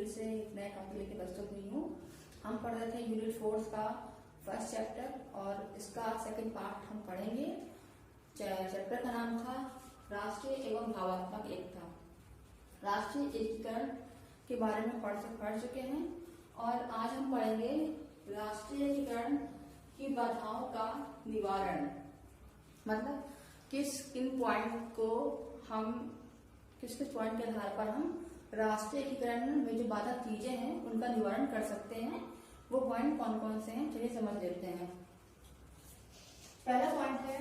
फिर से एक नए टॉपिक लेके प्रस्तुत हुई हूँ। हम पढ़ रहे थे यूनिट 4 का फर्स्ट चैप्टर और इसका सेकंड पार्ट हम पढ़ेंगे। चैप्टर का नाम था राष्ट्रीय एवं भावात्मक एकता। राष्ट्रीय एकीकरण के बारे में पढ़ चुके हैं और आज हम पढ़ेंगे राष्ट्रीय एकीकरण की बाधाओं का निवारण। मतलब किन पॉइंट को हम किस पॉइंट के आधार पर हम राष्ट्रीय एकीकरण में जो बाधक चीजें हैं उनका निवारण कर सकते हैं। वो पॉइंट कौन कौन से हैं, चलिए समझ लेते हैं। पहला पॉइंट है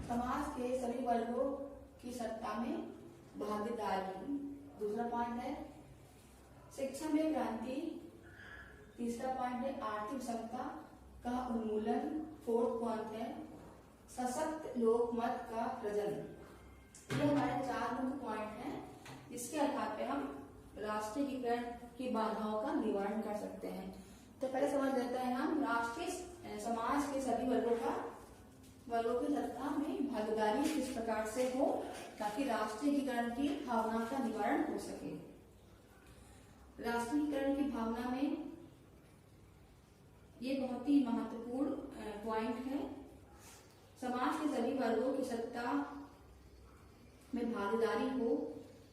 समाज के सभी वर्गों की सत्ता में भागीदारी। दूसरा पॉइंट है शिक्षा में क्रांति। तीसरा पॉइंट है आर्थिक समता का उन्मूलन। फोर्थ पॉइंट है सशक्त लोकमत का सृजन। ये हमारे 4 मुख्य पॉइंट हैं जिसके आधार पे हम राष्ट्रीय एकीकरण की बाधाओं का निवारण कर सकते हैं। तो पहले समझ लेते हैं हम राष्ट्रीय समाज के सभी वर्गों की सत्ता में भागीदारी किस प्रकार से हो ताकि राष्ट्रीय एकीकरण की भावना का निवारण हो सके। राष्ट्रीय एकीकरण की भावना में ये बहुत ही महत्वपूर्ण पॉइंट है। समाज के सभी वर्गों की सत्ता में भागीदारी हो।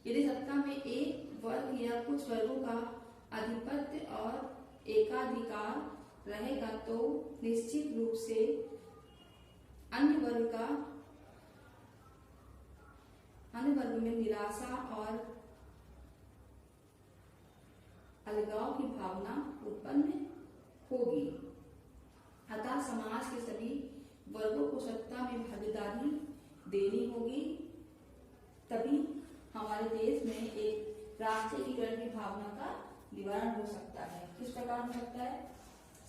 यदि सत्ता में एक वर्ग या कुछ वर्गों का आधिपत्य और एकाधिकार रहेगा तो निश्चित रूप से अन्य वर्ग में निराशा और अलगाव की भावना उत्पन्न होगी। अतः समाज के सभी वर्गों को सत्ता में भागीदारी देनी होगी, तभी हमारे देश में एक राष्ट्रीय एकीकरण की भावना का निवारण हो सकता है। किस प्रकार हो सकता है?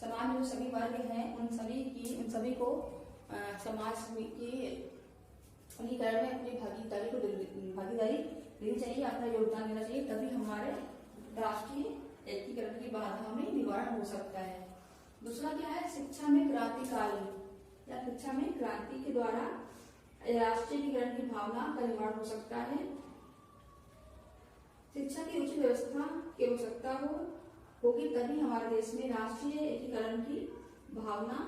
समाज में जो सभी वर्ग हैं उन सभी को समाज की एकीकरण में अपनी भागीदारी देनी चाहिए, अपना योगदान देना चाहिए, तभी हमारे राष्ट्रीय एकीकरण की बाधा में निवारण हो सकता है। दूसरा क्या है? शिक्षा में क्रांतिकारी या शिक्षा में क्रांति के द्वारा राष्ट्रीय एकीकरण की भावना का निवारण हो सकता है। शिक्षा की उचित व्यवस्था की आवश्यकता होगी, तभी हमारे देश में राष्ट्रीय एकीकरण की भावना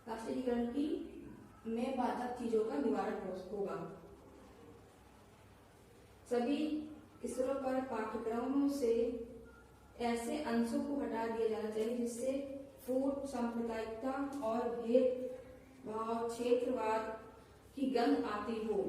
राष्ट्रीय एकीकरण की में बाधक चीजों का निवारण होगा। सभी स्तरों पर पाठ्यक्रमों से ऐसे अंशों को हटा दिया जाना चाहिए जिससे फूट, सांप्रदायिकता और भेदभाव, क्षेत्रवाद की गंध आती हो।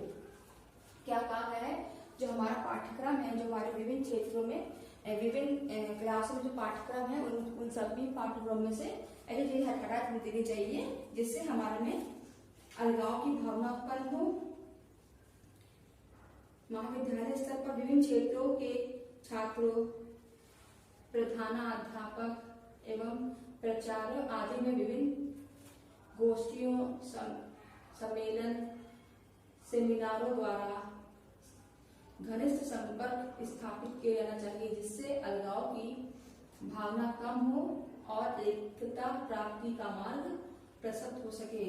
क्या कहा है? जो हमारा पाठ्यक्रम है, जो हमारे विभिन्न क्षेत्रों में विभिन्न क्लासों में जो पाठ्यक्रम है उन सभी पाठ्यक्रम में से ऐसी चीजें हटा देनी चाहिए जिससे हमारे में अलगाव की भावना उत्पन्न हो। महाविद्यालय स्तर पर विभिन्न क्षेत्रों के छात्रों, प्रधानाध्यापक एवं प्राचार्य आदि में विभिन्न गोष्ठियों, सम्मेलन, सेमिनारों द्वारा घनिष्ठ संपर्क स्थापित किया जाना चाहिए जिससे अलगाव की भावना कम हो और एकता प्राप्ति का मार्ग प्रशस्त हो सके।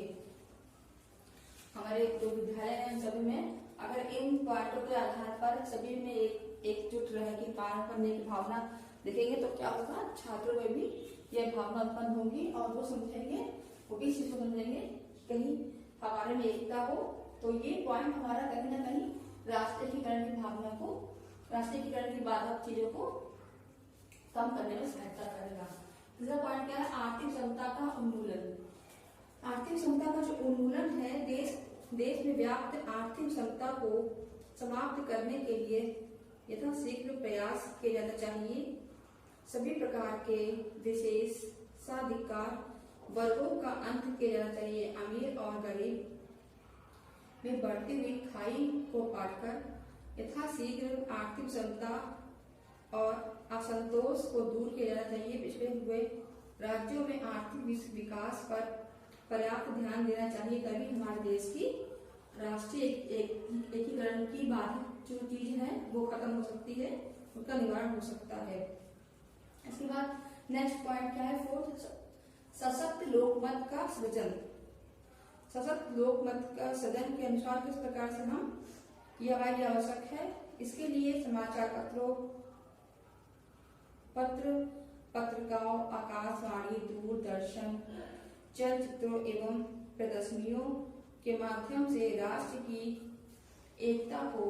हमारे जो विद्यालय हैं सभी में अगर इन पाठों के आधार पर सभी में एकजुट रहे कि कार्य करने की भावना देखेंगे तो क्या होगा? छात्रों में भी यह भावना उत्पन्न होगी और वो समझेंगे, वो भी इसी को समझेंगे कहीं हमारे में एकता हो। तो ये पॉइंट हमारा कहीं ना कहीं राष्ट्रीय एकीकरण की भावना को, राष्ट्रीय एकीकरण की बाधक चीजों को कम करने में सहायता करेगा। दूसरा पॉइंट क्या है? आर्थिक क्षमता का उन्मूलन। आर्थिक क्षमता का जो उन्मूलन है, देश में व्याप्त आर्थिक क्षमता को समाप्त करने के लिए यथाशीघ्र प्रयास किए जाना चाहिए। सभी प्रकार के विशेषाधिकार वर्गों का अंत किया जाना चाहिए। अमीर और गरीब में बढ़ती हुई खाई को काटकर यथाशीघ्र आर्थिक क्षमता और असंतोष को दूर किया जाना चाहिए। पिछड़े हुए राज्यों में आर्थिक विकास पर पर्याप्त ध्यान देना चाहिए, तभी हमारे देश की राष्ट्रीय एकीकरण की बाधित जो चीज है वो खत्म हो सकती है, उसका निवारण हो सकता है। इसके बाद नेक्स्ट पॉइंट क्या है? फोर्थ, सशक्त लोकमत का सृजन। सशक्त लोकमत का सृजन के अनुसार किस प्रकार से हम की हमारे लिए आवश्यक है। इसके लिए समाचार पत्रिकाओं, आकाशवाणी, दूरदर्शन, चलचित्रों एवं प्रदर्शनियों के माध्यम से राष्ट्र की एकता को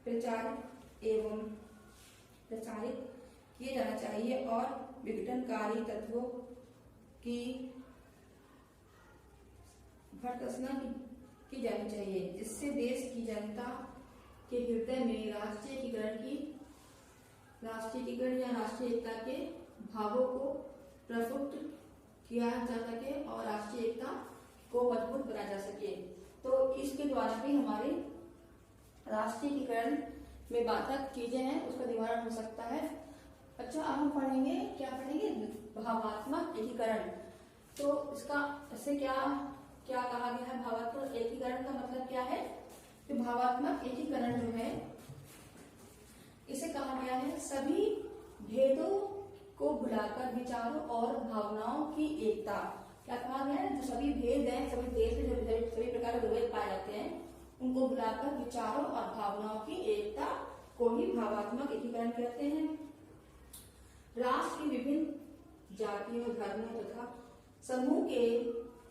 प्रचारित किया जाना चाहिए और विघटनकारी तत्वों की भर्त्सना की जानी चाहिए, जिससे देश की जनता के हृदय में राष्ट्रीयकरण या राष्ट्रीय एकता के भावों को प्रफुल्लित किया जा सके और राष्ट्रीय एकता को मजबूत बनाया जा सके। तो इसके द्वारा भी हमारे राष्ट्रीयकरण में बाधक चीजें हैं उसका निवारण हो सकता है। अच्छा, अब हम पढ़ेंगे, क्या पढ़ेंगे? भावात्मक एकीकरण। तो इससे क्या कहा गया है? भावात्मक एकीकरण का मतलब क्या है? तो भावात्मक एकीकरण जो है, इसे कहा गया है सभी भेदों को भुलाकर विचारों और भावनाओं की एकता। क्या कहा गया है? जो सभी भेद हैं, सभी देश में जो सभी प्रकार के भेद पाए जाते हैं, उनको भुलाकर विचारों और भावनाओं की एकता को ही भावात्मक एकीकरण कहते हैं। राष्ट्र की विभिन्न जातियों, धर्मों तथा समूह के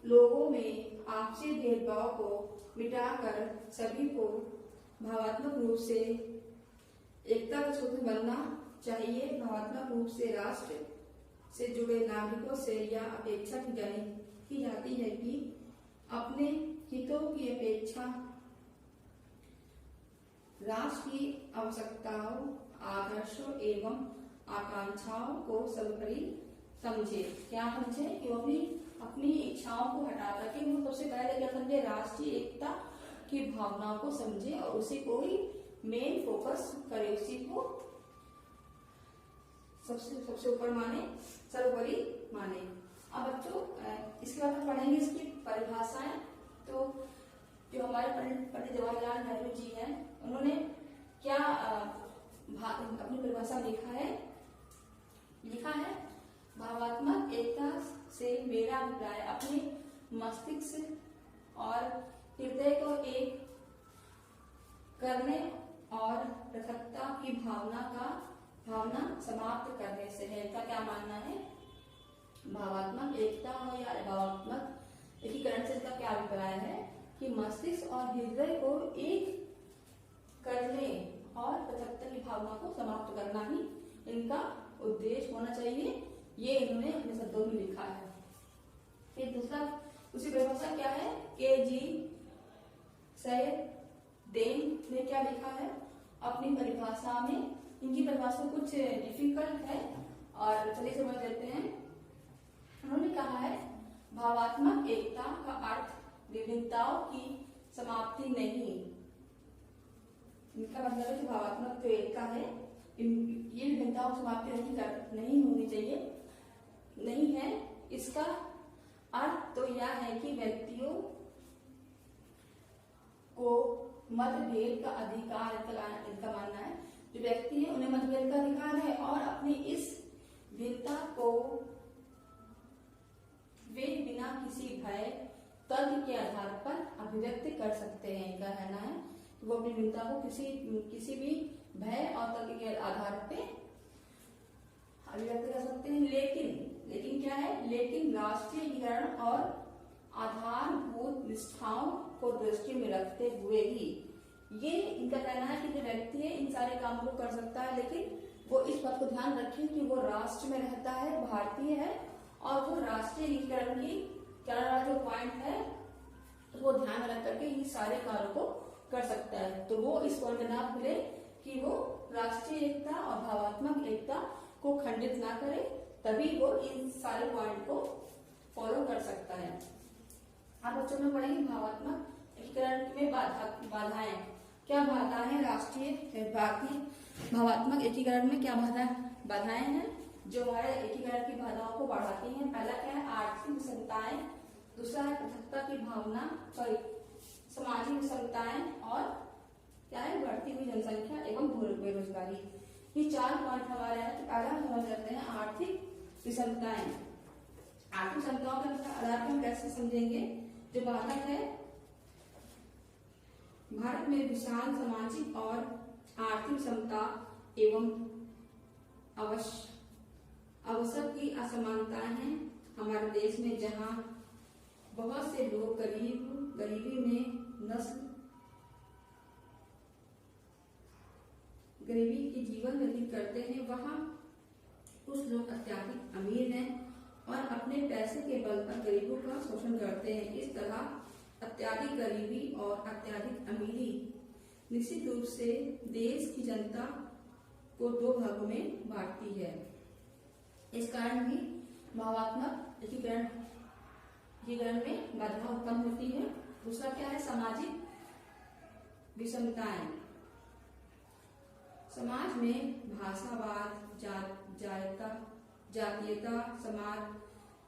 लोगों में आपसी भेदभाव को मिटाकर सभी को भावात्मक रूप से एकता का सूत्र बनना चाहिए। भावात्मक रूप से राष्ट्र से जुड़े नागरिकों से यह अपेक्षा की जाती है कि अपने हितों की अपेक्षा राष्ट्र की आवश्यकताओं, आदर्शों एवं आकांक्षाओं को सर्वोपरि समझे। क्या समझे? कि वो अपनी इच्छाओं को हटा करके वो सबसे पहले क्या समझे? राष्ट्रीय एकता की भावनाओं को समझे और उसी को ही मेन फोकस करे, उसी को सबसे ऊपर माने, सर्वोपरि माने। अब बच्चों, इसके बाद हम पढ़ेंगे इसकी परिभाषाएं। तो जो हमारे पंडित जवाहरलाल नेहरू जी हैं, उन्होंने क्या अपनी परिभाषा लिखा है भावात्मक एकता से मेरा अभिप्राय अपने मस्तिष्क और हृदय को एक करने और पृथकता की भावना समाप्त करने से है। इनका क्या मानना है? भावात्मक एकता हो या भावात्मक एकीकरण से इसका क्या अभिप्राय है कि मस्तिष्क और हृदय को एक करने और पृथकता की भावना को समाप्त करना ही इनका उद्देश्य होना चाहिए। ये इन्होंने अपने शब्दों में लिखा है। फिर दूसरा उसी परिभाषा क्या है? के.जी. सैयदेन ने क्या लिखा है अपनी परिभाषा में? इनकी परिभाषा कुछ डिफिकल्ट है और चलिए समझ लेते हैं। उन्होंने कहा है भावात्मक एकता का अर्थ विभिन्नताओं की समाप्ति नहीं। इनका मतलब है कि भावात्मक जो एकता है, ये विभिन्नताओं की समाप्ति नहीं होनी चाहिए, नहीं है। इसका अर्थ तो यह है कि व्यक्तियों को मतभेद का अधिकार, इनका मानना है जो व्यक्ति है उन्हें मतभेद का अधिकार है और अपनी इस भिन्नता को वे बिना किसी भय तर्क के आधार पर अभिव्यक्त कर सकते हैं। इनका कहना है कि वो अपनी भिन्नता को किसी भी भय और तर्क के आधार पे अभिव्यक्त कर सकते हैं। लेकिन क्या है? लेकिन राष्ट्रीय एकीकरण और आधारभूत निष्ठाओं को दृष्टि में रखते हुए ही ये इनका कहना है कि जो व्यक्ति है इन सारे कामों को कर सकता है, लेकिन वो इस बात को ध्यान रखें कि वो राष्ट्र में रहता है, भारतीय है और वो राष्ट्रीय एकीकरण की क्या जो पॉइंट है तो वो ध्यान रख करके इन सारे कार्यों को कर सकता है। तो वो इस पॉइंट का नाम मिले कि वो राष्ट्रीय एकता और भावात्मक एकता को खंडित ना करे, तभी वो इन सारे पॉइंट को फॉलो कर सकता है। अब बच्चों में पढ़ेंगे भावात्मक एकीकरण में बाधाएं। क्या बाधाएं राष्ट्रीय भारतीय भावात्मक एकीकरण में क्या बाधाएं हैं जो हमारे एकीकरण की बाधाओं को बढ़ाती हैं? पहला क्या है? आर्थिक विषमताएं, दूसरा है पृथकता की भावना, सामाजिक विषमताएं और क्या है? बढ़ती हुई जनसंख्या एवं बेरोजगारी। ये 4 पॉइंट हमारे हैं। तो पहला हम समझ लेते हैं आर्थिक विषमताएं। आर्थिक विषमताओं के आधार पर हम कैसे समझेंगे? जो बाधक है भारत में विशाल सामाजिक और आर्थिक क्षमता एवं अवसर की असमानताएं हैं। हमारे देश में जहां बहुत से लोग गरीबी की जीवन व्यतीत करते हैं, वहां कुछ लोग अत्यधिक अमीर हैं और अपने पैसे के बल पर गरीबों का शोषण करते हैं। इस तरह अत्यधिक गरीबी और अत्यधिक अमीरी निश्चित रूप से देश की जनता को दो भागों में बांटती है। इस कारण भी भावात्मक एकीकरण में बाधा उत्पन्न होती है। दूसरा क्या है? सामाजिक विषमताएं। समाज में भाषावाद, जातीयता,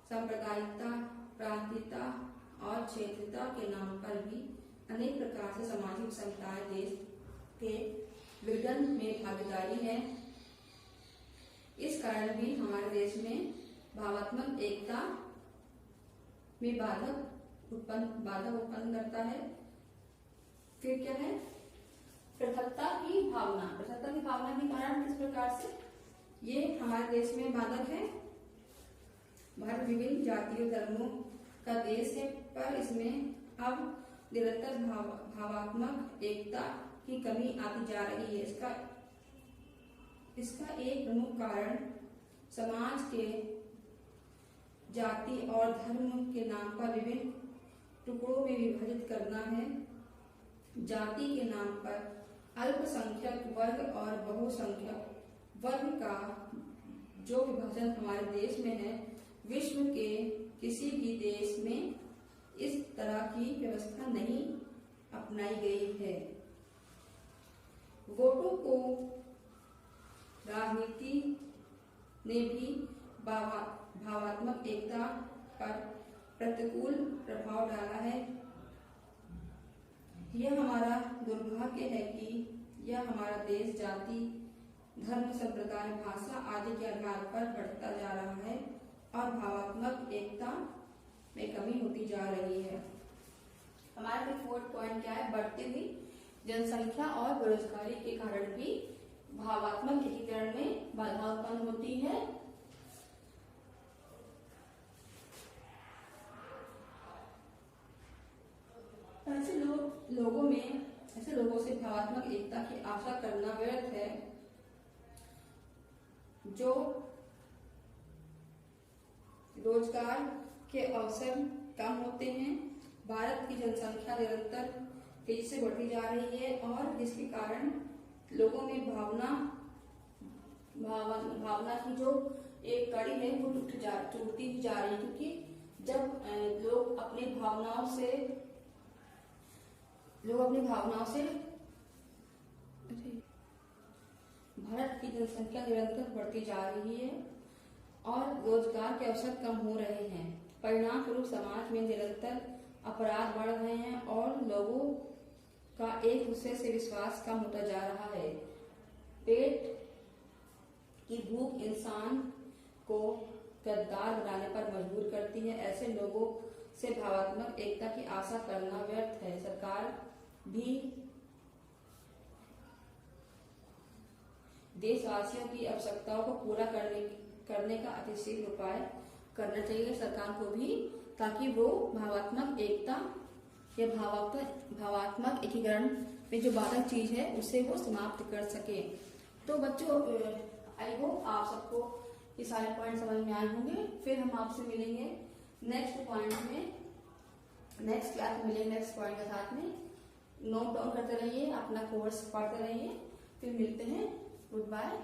सांप्रदायिकता, प्रांतीयता और क्षेत्रीयता के नाम पर भी अनेक प्रकार से सामाजिक विषमताएं देश के विघटन में भागीदारी है। इस कारण भी हमारे देश में भावात्मक एकता में बाधा उत्पन्न करता है। फिर क्या है? पृथकता की भावना के कारण किस प्रकार से ये हमारे देश में बाधक है। भारत विभिन्न जातियों धर्मों का देश है, पर इसमें अब निरंतर भावात्मक एकता की कमी आती जा रही है। इसका एक प्रमुख कारण समाज के जाति और धर्म के नाम पर विभिन्न टुकड़ों में विभाजित करना है। जाति के नाम पर अल्पसंख्यक वर्ग और बहुसंख्यक वर्ग का जो विभाजन हमारे देश में है, विश्व के किसी भी देश में इस तरह की व्यवस्था नहीं अपनाई गई है। वोटों को राजनीति ने भी भावात्मक एकता पर प्रतिकूल प्रभाव डाला है। यह हमारा दुर्भाग्य है कि यह हमारा देश जाति, धर्म, संप्रदाय, भाषा आदि के आधार पर बढ़ता जा रहा है और भावात्मक एकता में कमी होती जा रही है। हमारा फोर्थ पॉइंट क्या है? बढ़ती हुई जनसंख्या और बेरोजगारी के कारण भी भावात्मक एकीकरण में बाधा उत्पन्न होती है। ऐसे लोगों से भावात्मक एकता की आशा करना व्यर्थ है, जो रोजगार के अवसर कम होते हैं। भारत की जनसंख्या निरंतर तेजी से बढ़ती जा रही है और जिसके कारण लोगों में भावना की जो एक कड़ी है वो टूटती ही जा रही है, क्योंकि जब लोग अपनी भावनाओं से भारत की जनसंख्या निरंतर बढ़ती जा रही है और रोजगार के अवसर कम हो रहे हैं। परिणाम स्वरूप समाज में निरंतर अपराध बढ़ रहे हैं और लोगों का एक दूसरे से विश्वास कम होता जा रहा है। पेट की भूख इंसान को गद्दार बनाने पर मजबूर करती है। ऐसे लोगों से भावात्मक एकता की आशा करना व्यर्थ है। सरकार भी देशवासियों की आवश्यकताओं को पूरा करने का अतिशील उपाय करना चाहिए सरकार को भी, ताकि वो भावात्मक एकता या भावात्मक एकीकरण में जो बाधक चीज है उसे वो समाप्त कर सके। तो बच्चों, आई होप आप सबको ये सारे पॉइंट समझ में आए होंगे। फिर हम आपसे मिलेंगे नेक्स्ट पॉइंट में, नेक्स्ट क्लास में मिलेंगे नेक्स्ट पॉइंट के साथ में। नोट डाउन करते रहिए, अपना कोर्स पढ़ते रहिए। फिर मिलते हैं। Good bye.